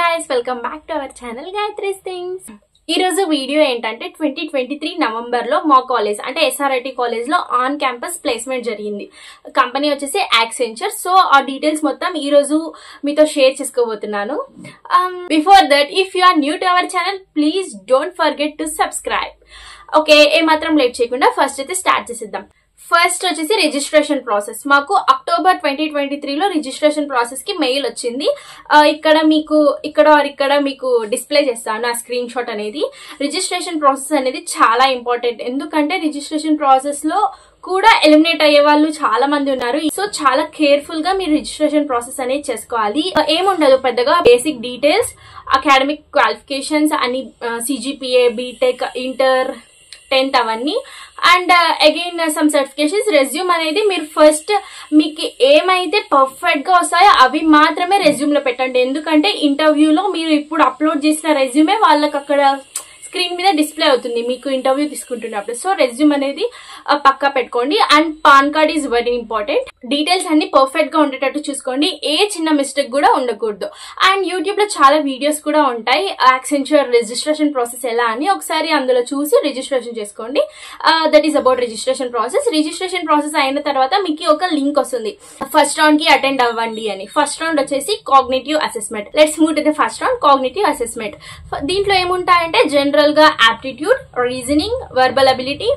guys, welcome back to our channel Gayatri's Things. ఈ రోజు video ఏంటంటే 2023 నవంబర్ లో మా కాలేజ్ అంటే ఎస్ఆర్ఐటి కాలేజ్ లో ఆన్ క్యాంపస్ ప్లేస్మెంట్ జరిగింది. కంపెనీ వచ్చేసి యాక్సెంచర్. సో ఆ డీటెయిల్స్ మొత్తం ఈ రోజు మీతో షేర్ చేసుకోబోతున్నాను. Before that if you are new to our channel please don't forget to subscribe. Okay, ఏ మాత్రం లేట్ చేయకుండా ఫస్ట్ అయితే స్టార్ట్ చేసేద్దాం. ఫస్ట్ వచ్చేసి రిజిస్ట్రేషన్ ప్రాసెస్. మాకు అక్టోబర్ 2023 లో రిజిస్ట్రేషన్ ప్రాసెస్ కి మెయిల్ వచ్చింది. ఇక్కడ మీకు డిస్ప్లే చేస్తాను ఆ స్క్రీన్ షాట్ అనేది. రిజిస్ట్రేషన్ ప్రాసెస్ అనేది చాలా ఇంపార్టెంట్, ఎందుకంటే రిజిస్ట్రేషన్ ప్రాసెస్ లో కూడా ఎలిమినేట్ అయ్యే వాళ్ళు చాలా మంది ఉన్నారు. సో చాలా కేర్ఫుల్ గా మీరు రిజిస్ట్రేషన్ ప్రాసెస్ అనేది చేసుకోవాలి. ఏముండదు పెద్దగా, బేసిక్ డీటెయిల్స్, అకాడమిక్ క్వాలిఫికేషన్స్ అన్ని, సిజిపిఏ, బీటెక్, ఇంటర్, 10th అవన్నీ, and again some certifications. Resume అనేది మీరు ఫస్ట్ మీకు ఏమైతే పర్ఫెక్ట్ గా వస్తాయో అవి మాత్రమే రెజ్యూమ్ లో పెట్టండి. ఎందుకంటే ఇంటర్వ్యూలో మీరు ఇప్పుడు అప్లోడ్ చేసిన రెజ్యూమే వాళ్ళకి అక్కడ స్క్రీన్ మీద డిస్ప్లే అవుతుంది మీకు ఇంటర్వ్యూ తీసుకుంటున్నప్పుడు. సో రెజ్యూమ్ అనేది పక్కా పెట్టుకోండి. And pan card is very important. Details అన్ని పర్ఫెక్ట్ గా ఉండేటట్టు చూసుకోండి, ఏ చిన్న మిస్టేక్ కూడా ఉండకూడదు. అండ్ యూట్యూబ్ లో చాలా వీడియోస్ కూడా ఉంటాయి యాక్సెంచర్ రిజిస్ట్రేషన్ ప్రాసెస్ ఎలా అని, ఒకసారి అందులో చూసి రిజిస్ట్రేషన్ చేసుకోండి. That is about registration process. Registration process అయిన తర్వాత మీకు ఒక లింక్ వస్తుంది, ఫస్ట్ రౌండ్ కి అటెండ్ అవ్వండి అని. ఫస్ట్ రౌండ్ వచ్చేసి cognitive assessment. Let's move to the first round, cognitive assessment. దీంట్లో ఏముంటాయంటే జనరల్ గా aptitude, reasoning, verbal ability,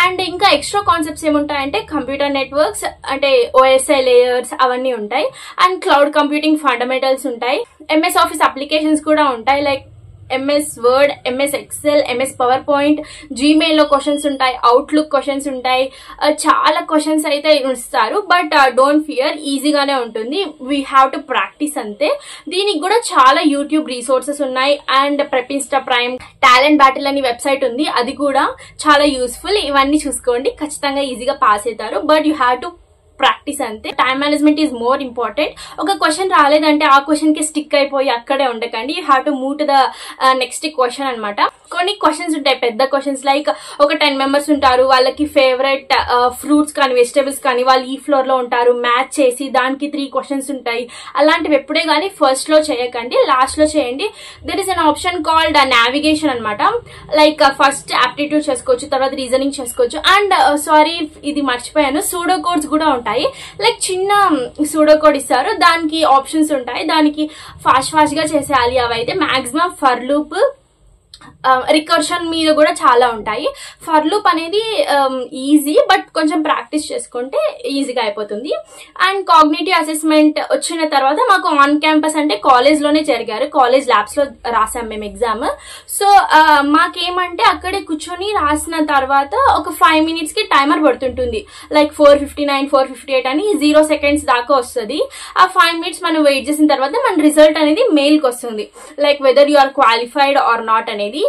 and ఇంకా ఎక్స్ట్రా కాన్సెప్ట్స్ ఏముంటాయంటే కంప్యూటర్ నెట్వర్క్స్ అంటే ఓఎస్ఐ లేయర్స్ అవన్నీ ఉంటాయి. అండ్ క్లౌడ్ కంప్యూటింగ్ ఫండమెంటల్స్ ఉంటాయి. ఎంఎస్ ఆఫీస్ అప్లికేషన్స్ కూడా ఉంటాయి, like MS word, MS Excel, MS power point, Gmail లో క్వశ్చన్స్ ఉంటాయి, అవుట్లుక్ క్వశ్చన్స్ ఉంటాయి. చాలా క్వశ్చన్స్ అయితే ఇస్తారు, బట్ డోంట్ ఫియర్, ఈజీగానే ఉంటుంది. వీ హ్యావ్ టు ప్రాక్టీస్ అంతే. దీనికి కూడా చాలా యూట్యూబ్ రిసోర్సెస్ ఉన్నాయి. అండ్ ప్రెపిన్స్టా ప్రైమ్, టాలెంట్ బ్యాటిల్ అని వెబ్సైట్ ఉంది, అది కూడా చాలా యూస్ఫుల్. ఇవన్నీ చూసుకోండి, ఖచ్చితంగా ఈజీగా పాస్ అవుతారు. But you have to practice అంతే. Time management is more important. ఒక క్వశ్చన్ రాలేదంటే ఆ క్వశ్చన్ కి స్టిక్ అయిపోయి అక్కడే ఉండకండి. You have to move to the next question అనమాట. కొన్ని క్వశ్చన్స్ ఉంటాయి పెద్ద క్వశ్చన్స్, లైక్ ఒక 10 మెంబర్స్ ఉంటారు, వాళ్ళకి ఫేవరెట్ ఫ్రూట్స్ కానీ వెజిటేబుల్స్ కానీ వాళ్ళు ఈ ఫ్లోర్ లో ఉంటారు, మ్యాచ్ చేసి దానికి 3 క్వశ్చన్స్ ఉంటాయి. అలాంటివి ఎప్పుడే కానీ ఫస్ట్ లో చేయకండి, లాస్ట్ లో చేయండి. There is an option called navigation అనమాట. లైక్ ఫస్ట్ యాప్టిట్యూడ్ చేసుకోవచ్చు, తర్వాత రీజనింగ్ చేసుకోవచ్చు. అండ్ సారీ ఇది మర్చిపోయాను, సూడో కోడ్స్ కూడా ఉంటాయి. లైక్ చిన్న సూడో కోడ్ ఇస్తారు, దానికి ఆప్షన్స్ ఉంటాయి, దానికి ఫాస్ట్ గా చేసేయాలి. అవైతే మాక్సిమం ఫర్ లూప్, రికర్షన్ మీద కూడా చాలా ఉంటాయి. ఫర్ లూప్ అనేది ఈజీ, బట్ కొంచెం ప్రాక్టీస్ చేసుకుంటే ఈజీగా అయిపోతుంది. అండ్ కాగ్నిటివ్ అసెస్మెంట్ వచ్చిన తర్వాత మాకు ఆన్ క్యాంపస్ అంటే కాలేజ్ లోనే జరిగారు, కాలేజ్ ల్యాబ్స్ లో రాసాం మేము ఎగ్జామ్. సో మాకేమంటే అక్కడే కూర్చొని రాసిన తర్వాత ఒక 5 minutes కి టైమర్ పడుతుంటుంది, లైక్ 4:59, 4:58 అని 0 seconds దాకా వస్తుంది. ఆ 5 minutes మనం వెయిట్ చేసిన తర్వాత మన రిజల్ట్ అనేది మెయిల్ కి వస్తుంది, like whether you are qualified or not అనేది.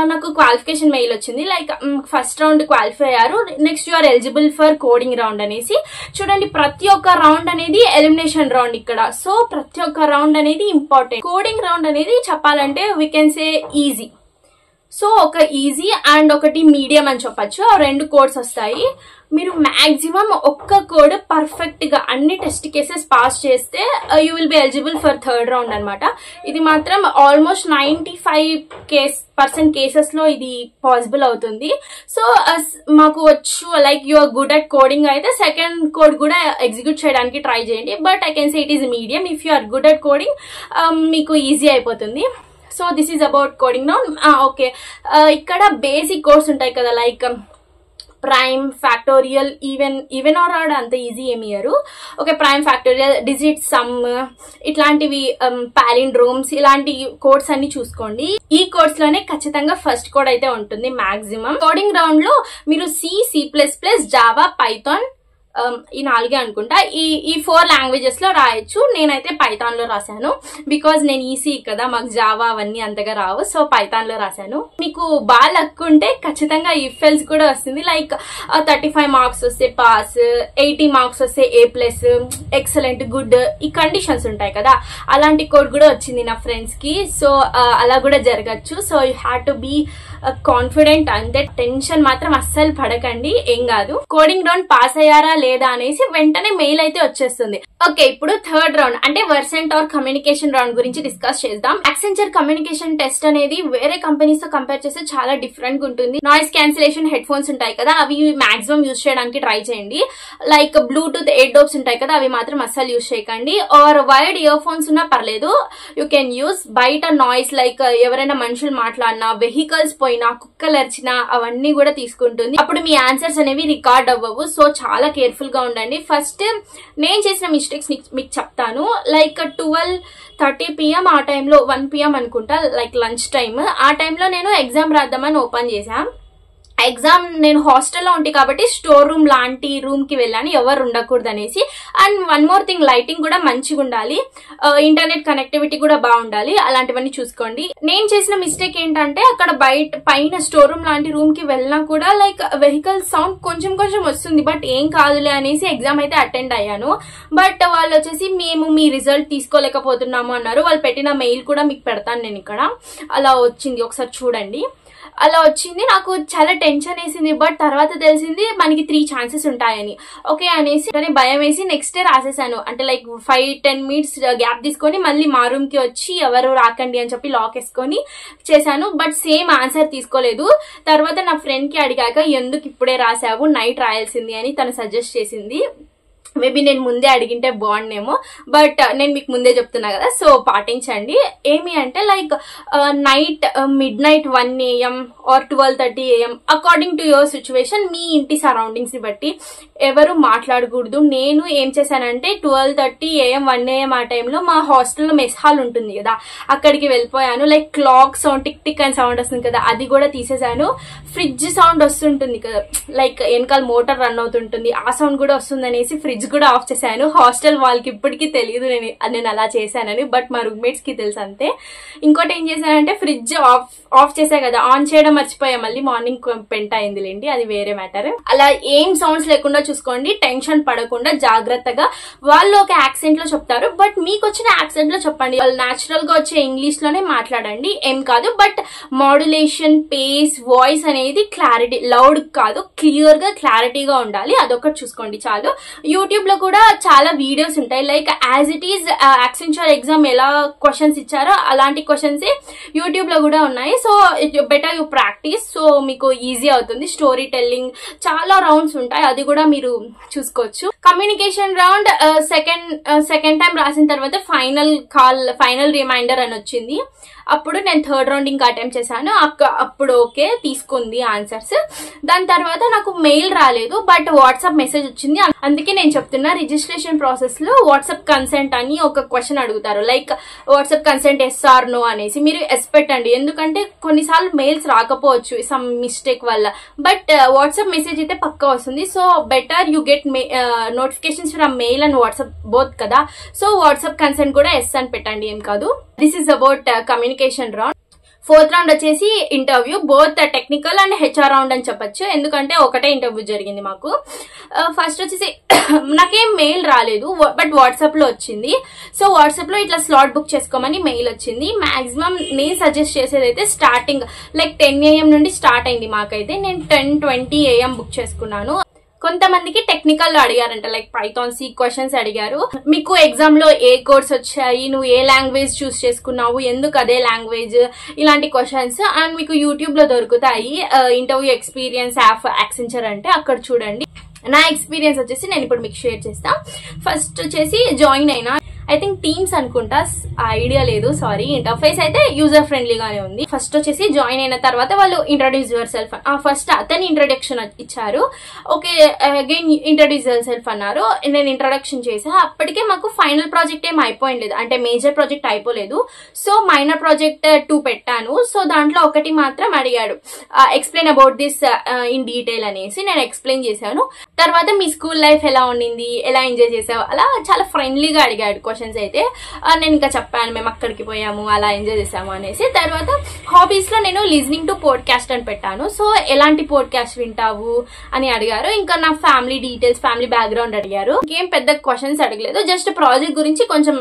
నాకు క్వాలిఫికేషన్ మెయిల్ వచ్చింది, లైక్ ఫస్ట్ రౌండ్ క్వాలిఫై అయ్యారు, next you are eligible for coding round అనేసి. చూడండి, ప్రతి ఒక్క రౌండ్ అనేది ఎలిమినేషన్ రౌండ్ ఇక్కడ. సో ప్రతి ఒక్క రౌండ్ అనేది ఇంపార్టెంట్. కోడింగ్ రౌండ్ అనేది చెప్పాలంటే we can say easy. So ఒక ఈజీ అండ్ ఒకటి మీడియం అని చెప్పచ్చు. ఆ 2 కోడ్స్ వస్తాయి. మీరు మాక్సిమం ఒక్క కోడ్ పర్ఫెక్ట్ గా అన్ని టెస్ట్ కేసెస్ పాస్ చేస్తే you will be eligible for third round అనమాట. ఇది మాత్రం ఆల్మోస్ట్ 95% కేసెస్ లో ఇది పాసిబుల్ అవుతుంది. సో మాకు వచ్చు, like you are good at coding అయితే సెకండ్ కోడ్ కూడా ఎగ్జిక్యూట్ చేయడానికి ట్రై చేయండి. But I can say it is medium. If you are good at coding మీకు ఈజీ అయిపోతుంది. So this is about coding now. Okay, ఇక్కడ basic course ఉంటాయి కదా, like prime, factorial, even or odd అంత easy ఏమి ఇయ్యరు. Okay, prime, factorial, digit, sum, ఇట్లాంటివి, palindromes, ఇలాంటి కోడ్స్ అన్ని చూసుకోండి. ఈ కోడ్స్ లోనే ఖచ్చితంగా ఫస్ట్ కోడ్ అయితే ఉంటుంది మాక్సిమం. కోడింగ్ రౌండ్ లో మీరు C++, జావా, పైథాన్, ఈ 4 అనుకుంటా, ఈ 4 లాంగ్వేజెస్ లో రాయొచ్చు. నేనైతే పైథాన్ లో రాశాను, బికాజ్ నేను ఈసీ కదా, మాకు జావా అవన్నీ అంతగా రావు. సో పైథాన్ లో రాశాను. మీకు బాగా లక్ ఉంటే ఖచ్చితంగా ఇఫ్ ఎల్స్ కూడా వస్తుంది, లైక్ 35 మార్క్స్ వస్తే పాస్, 80 మార్క్స్ వస్తే A+, ఎక్సలెంట్, గుడ్, ఈ కండిషన్స్ ఉంటాయి కదా. అలాంటి కోడ్ కూడా వచ్చింది నా ఫ్రెండ్స్ కి. సో అలా కూడా జరగచ్చు. So you have to be confident అంతే. టెన్షన్ మాత్రం అస్సలు పడకండి, ఏం కాదు. కోడింగ్ రౌండ్ పాస్ అయ్యారా లేదా అనేసి వెంటనే మెయిల్ అయితే వచ్చేస్తుంది. ఓకే, ఇప్పుడు థర్డ్ రౌండ్ అంటే వర్సెంట్ ఆర్ కమ్యూనికేషన్ రౌండ్ గురించి డిస్కస్ చేద్దాం. యాక్సెంచర్ కమ్యూనికేషన్ టెస్ట్ అనేది వేరే కంపెనీస్ తో కంపేర్ చేస్తే చాలా డిఫరెంట్ గా ఉంటుంది. నాయిస్ క్యాన్సిలేషన్ హెడ్ ఫోన్స్ ఉంటాయి కదా, అవి మాక్సిమం యూజ్ చేయడానికి ట్రై చేయండి. లైక్ బ్లూటూత్ ఎయిర్ డోప్స్ ఉంటాయి కదా, అవి మాత్రం అస్సలు యూజ్ చేయకండి. ఆర్ వైర్డ్ ఇయర్ ఫోన్స్ ఉన్నా పర్లేదు, యూ కెన్ యూజ్. బయట నాయిస్ లైక్ ఎవరైనా మనుషులు మాట్లాడినా, వెహికల్స్ పోయినా, కుక్కలు అరిచినా అవన్నీ కూడా తీసుకుంటుంది. అప్పుడు మీ ఆన్సర్స్ అనేవి రికార్డ్ అవ్వవు. సో చాలా కేర్ఫుల్ గా ఉండండి. ఫస్ట్ నేను చేసిన మిస్టేక్స్ మీకు చెప్తాను. లైక్ 12:30 PM ఆ టైంలో 1 PM అనుకుంటా, లైక్ లంచ్ టైమ్. ఆ టైంలో నేను ఎగ్జామ్ రాద్దామని ఓపెన్ చేశాను. ఎగ్జామ్ నేను హాస్టల్లో ఉంటే కాబట్టి స్టోర్ రూమ్ లాంటి రూమ్ కి వెళ్ళాను, ఎవరు ఉండకూడదు అనేసి. And one more thing, lighting కూడా మంచిగా ఉండాలి, ఇంటర్నెట్ కనెక్టివిటీ కూడా బాగుండాలి, అలాంటివన్నీ చూసుకోండి. నేను చేసిన మిస్టేక్ ఏంటంటే అక్కడ పైన స్టోర్ రూమ్ లాంటి రూమ్ కి వెళ్ళినా కూడా లైక్ వెహికల్ సౌండ్ కొంచెం వస్తుంది, బట్ ఏం కాదులే అనేసి ఎగ్జామ్ అయితే అటెండ్ అయ్యాను. బట్ వాళ్ళు వచ్చేసి మేము మీ రిజల్ట్ తీసుకోలేకపోతున్నాము అన్నారు. వాళ్ళు పెట్టిన మెయిల్ కూడా మీకు పెడతాను నేను ఇక్కడ. అలా వచ్చింది, ఒకసారి చూడండి. అలా వచ్చింది. నాకు చాలా టెన్షన్ వేసింది. బట్ తర్వాత తెలిసింది మనకి 3 ఛాన్సెస్ ఉంటాయని. ఓకే అనేసి భయం వేసి నెక్స్ట్ డే రాసేసాను. అంటే లైక్ 5-10 minutes గ్యాప్ తీసుకొని మళ్ళీ మా రూమ్ కి వచ్చి ఎవరు రాకండి అని చెప్పి లాక్ వేసుకొని చేశాను. బట్ సేమ్ ఆన్సర్ తీసుకోలేదు. తర్వాత నా ఫ్రెండ్ కి అడిగాక ఎందుకు ఇప్పుడే రాసావు, నైట్ రాయాల్సింది అని తను సజెస్ట్ చేసింది. మేబీ నేను ముందే అడిగింటే బాగుండేమో, బట్ నేను మీకు ముందే చెప్తున్నా కదా, సో పాటించండి. ఏమి అంటే like night midnight 1 AM or 12:30 AM according to your situation, మీ ఇంటి సరౌండింగ్స్ ని బట్టి ఎవరు మాట్లాడకూడదు. నేను ఏం చేశానంటే 12:30 AM 1 AM ఆ టైంలో మా హాస్టల్లో మెస్ హాల్ ఉంటుంది కదా, అక్కడికి వెళ్ళిపోయాను. Like clock sound, tick tick అని సౌండ్ వస్తుంది కదా, అది కూడా తీసేసాను. ఫ్రిడ్జ్ సౌండ్ వస్తుంటుంది కదా, లైక్ వెనకాల మోటార్ రన్ అవుతుంటుంది, ఆ సౌండ్ కూడా వస్తుంది అనేసి ఫ్రిడ్జ్ కూడా ఆఫ్ చేశాను. హాస్టల్ వాళ్ళకి ఇప్పటికీ తెలియదు నేను అలా చేశానని, బట్ మా రూమ్మేట్స్ కి తెలుసు అంతే. ఇంకోటి ఏం చేశానంటే ఫ్రిడ్జ్ ఆఫ్ చేసా కదా, ఆన్ చేయడం మర్చిపోయా, మళ్ళీ మార్నింగ్ పెంట అయింది లేండి, అది వేరే మ్యాటర్. అలా ఏం సౌండ్స్ లేకుండా చూసుకోండి, టెన్షన్ పడకుండా జాగ్రత్తగా. వాళ్ళు ఒక యాక్సెంట్ లో చెప్తారు, బట్ మీకు వచ్చిన యాక్సెంట్ లో చెప్పండి. వాళ్ళు న్యాచురల్ గా వచ్చే ఇంగ్లీష్ లోనే మాట్లాడండి, ఏం కాదు. బట్ మాడ్యులేషన్, పేస్, వాయిస్ అనేది క్లారిటీ, లౌడ్ కాదు, క్లియర్ గా క్లారిటీగా ఉండాలి. అదొకటి చూసుకోండి చాలు. యూట్యూబ్ లో కూడా చాలా వీడియోస్ ఉంటాయి, like as it is Accenture exam ఎలా క్వశ్చన్స్ ఇచ్చారో అలాంటి క్వశ్చన్స్ యూట్యూబ్ లో కూడా ఉన్నాయి. So better you practice, so మీకు ఈజీ అవుతుంది. స్టోరీ టెల్లింగ్ చాలా రౌండ్స్ ఉంటాయి, అది కూడా మీరు చూసుకోవచ్చు. కమ్యూనికేషన్ రౌండ్ సెకండ్ టైం రాసిన తర్వాత ఫైనల్ రిమైండర్ అని వచ్చింది. అప్పుడు నేను థర్డ్ రౌండ్ ఇంకా అటెంప్ట్ చేశాను. అప్పుడు ఓకే తీసుకుంది ఆన్సర్స్. దాని తర్వాత నాకు మెయిల్ రాలేదు, బట్ వాట్సాప్ మెసేజ్ వచ్చింది. అందుకే నేను చెప్తున్నా, రిజిస్ట్రేషన్ ప్రాసెస్ లో వాట్సాప్ కన్సెంట్ అని ఒక క్వశ్చన్ అడుగుతారు, like WhatsApp consent yes or no అనేసి. మీరు ఎస్ పెట్టండి, ఎందుకంటే కొన్నిసార్లు మెయిల్స్ రాకపోవచ్చు సమ్ మిస్టేక్ వల్ల, బట్ వాట్సాప్ మెసేజ్ అయితే పక్కా వస్తుంది. So better you get notifications from mail and WhatsApp both కదా. సో వాట్సాప్ కన్సెంట్ కూడా ఎస్ అని పెట్టండి, ఏం కాదు. This is about communication round. Fourth round వచ్చేసి interview, both technical and HR round అని చెప్పొచ్చు, ఎందుకంటే ఒకటే ఇంటర్వ్యూ జరిగింది మాకు. ఫస్ట్ వచ్చేసి నాకేం మెయిల్ రాలేదు, బట్ వాట్సాప్ లో వచ్చింది. సో వాట్సాప్ లో ఇట్లా స్లాట్ బుక్ చేసుకోమని మెయిల్ వచ్చింది. మాక్సిమం నేను సజెస్ట్ చేసేది అయితే స్టార్టింగ్ లైక్ 10 AM నుండి స్టార్ట్ అయింది మాకైతే. నేను 10:20 AM బుక్ చేసుకున్నాను. కొంతమందికి టెక్నికల్ లో అడిగారంట, లైక్ పైథాన్ సి క్వశ్చన్స్ అడిగారు. మీకు ఎగ్జామ్ లో ఏ కోర్స్ వచ్చాయి, నువ్వు ఏ లాంగ్వేజ్ చూస్ చేసుకున్నావు, ఎందుకు అదే లాంగ్వేజ్, ఇలాంటి క్వశ్చన్స్. అండ్ మీకు యూట్యూబ్ లో దొరుకుతాయి ఇంటర్వ్యూ ఎక్స్పీరియన్స్ యాప్ యాక్సెంచర్ అంటే, అక్కడ చూడండి. నా ఎక్స్పీరియన్స్ వచ్చేసి నేను ఇప్పుడు మీకు షేర్ చేస్తా. ఫస్ట్ వచ్చేసి జాయిన్ అయినా, ఐ థింక్ టీమ్స్ అనుకుంటా, ఐడియా లేదు, సారీ. ఇంటర్ఫేస్ అయితే యూజర్ ఫ్రెండ్లీగానే ఉంది. ఫస్ట్ వచ్చేసి జాయిన్ అయిన తర్వాత వాళ్ళు ఇంట్రడ్యూస్ యువర్ సెల్ఫ్, ఫస్ట్ అతని ఇంట్రడక్షన్ ఇచ్చారు. Okay again introduce your self అన్నారు. నేను ఇంట్రడక్షన్ చేసా. అప్పటికే మాకు ఫైనల్ ప్రాజెక్ట్ ఏం అయిపోయింది, అంటే మేజర్ ప్రాజెక్ట్ అయిపోలేదు. సో మైనర్ ప్రాజెక్ట్ 2 పెట్టాను. సో దాంట్లో ఒకటి మాత్రం అడిగాడు, explain about this in detail అనేసి. నేను ఎక్స్ప్లెయిన్ చేశాను. తర్వాత మీ స్కూల్ లైఫ్ ఎలా ఉండింది, ఎలా ఎంజాయ్ చేసావు, అలా చాలా ఫ్రెండ్లీగా అడిగాడు క్వశ్చన్స్ అయితే. నేను ఇంకా చెప్పాను మేము అక్కడికి పోయాము, అలా ఎంజాయ్ చేసాము అనేసి. తర్వాత హాబీస్ లో నేను లిజనింగ్ టు పోడ్కాస్ట్ అని పెట్టాను. సో ఎలాంటి పోడ్కాస్ట్ వింటావు అని అడిగారు. ఇంకా నా ఫ్యామిలీ డీటెయిల్స్, ఫ్యామిలీ బ్యాక్గ్రౌండ్ అడిగారు. ఇంకేం పెద్ద క్వశ్చన్స్ అడగలేదు, జస్ట్ ప్రాజెక్ట్ గురించి కొంచెం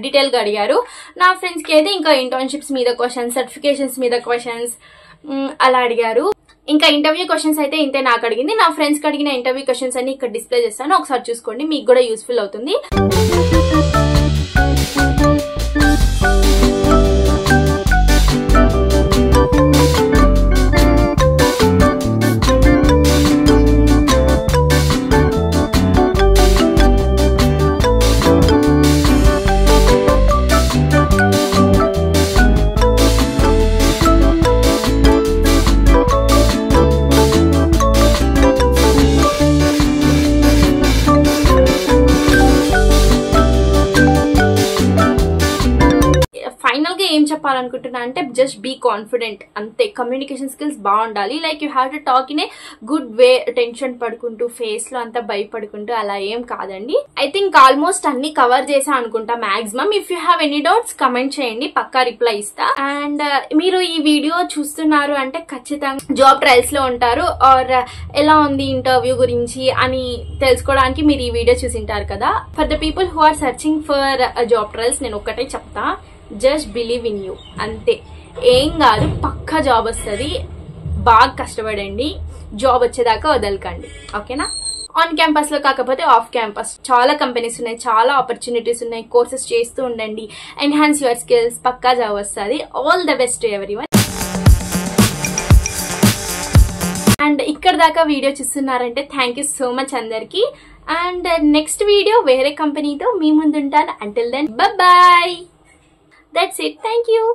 డీటెయిల్ గా అడిగారు. నా ఫ్రెండ్స్ కి అయితే ఇంకా ఇంటర్న్షిప్స్ మీద క్వశ్చన్స్, సర్టిఫికేషన్స్ మీద క్వశ్చన్స్ అలా అడిగారు. ఇంకా ఇంటర్వ్యూ క్వశ్చన్స్ అయితే ఇంతే నాకు అడిగింది. నా ఫ్రెండ్స్ కి అడిగిన ఇంటర్వ్యూ క్వశ్చన్స్ అన్ని ఇక్కడ డిస్ప్లే చేస్తాను, ఒకసారి చూసుకోండి, మీకు కూడా యూస్ఫుల్ అవుతుంది. ఫైనల్ గా ఏం చెప్పాలనుకుంటున్నా అంటే జస్ట్ బీ కాన్ఫిడెంట్ అంతే. కమ్యూనికేషన్ స్కిల్స్ బాగుండాలి. Like you have to talk in a good way, tension పడుకుంటూ ఫేస్ లో అంతా భయపడుకుంటూ అలా ఏం కాదండి. ఐ థింక్ ఆల్మోస్ట్ అన్ని కవర్ చేసా అనుకుంటా maximum. If you have any doubts comment చేయండి, పక్కా రిప్లై ఇస్తా. అండ్ మీరు ఈ వీడియో చూస్తున్నారు అంటే ఖచ్చితంగా జాబ్ ట్రయల్స్ లో ఉంటారు, ఆర్ ఎలా ఉంది ఇంటర్వ్యూ గురించి అని తెలుసుకోవడానికి మీరు ఈ వీడియో చూసింటారు కదా. For the people who are searching for job trials నేను ఒక్కటే చెప్తా, జస్ట్ బిలీవ్ ఇన్ యూ అంతే. ఏం కాదు, పక్కా జాబ్ వస్తుంది. బాగా కష్టపడండి, జాబ్ వచ్చేదాకా వదలకండి, ఓకేనా. ఆన్ క్యాంపస్ లో కాకపోతే ఆఫ్ క్యాంపస్ చాలా కంపెనీస్ ఉన్నాయి, చాలా ఆపర్చునిటీస్ ఉన్నాయి. కోర్సెస్ చేస్తూ ఉండండి, ఎన్హాన్స్ యువర్ స్కిల్స్, పక్కా జాబ్ వస్తుంది. All the best to everyone. And ఇక్కడ దాకా వీడియో చూస్తున్నారంటే థ్యాంక్ యూ సో మచ్ అందరికి. అండ్ నెక్స్ట్ వీడియో వేరే కంపెనీతో మీ ముందుంటాను. Until then bye. That's it. Thank you.